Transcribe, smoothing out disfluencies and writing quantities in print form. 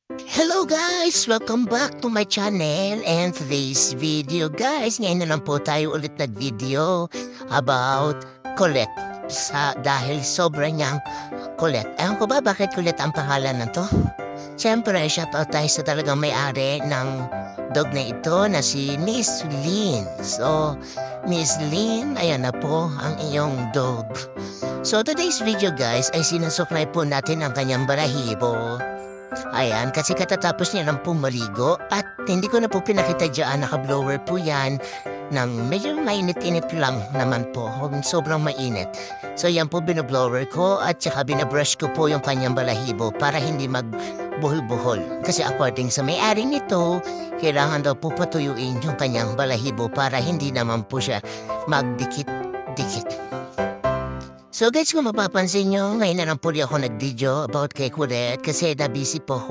Hello guys! Welcome back to my channel and today's video guys, ngayon na lang po tayo ulit nag-video about Colette. Dahil sobrang niyang Colette. Ewan ko ba bakit Colette ang pangalan na to? Siyempre, shoutout tayo sa talagang may-ari ng dog na ito na si Miss Lynn. So, Miss Lynn, ayan na po ang iyong dog. So, today's video guys ay sinasuklay po natin ang kanyang balahibo. Ayan, kasi katatapos niya lang pong maligo at hindi ko na po pinakita dyan, naka-blower po yan ng medyo mainit-init lang naman po, sobrang mainit. So yan po binoblower ko at saka binabrush ko po yung kanyang balahibo para hindi magbuhol-buhol. Kasi according sa may-ari nito, kailangan daw po patuyuin yung kanyang balahibo para hindi naman po siya magdikit-dikit. So guys, kung mapapansin nyo, ngayon na lang po ako nag-video about kay Colette kasi na-busy po ako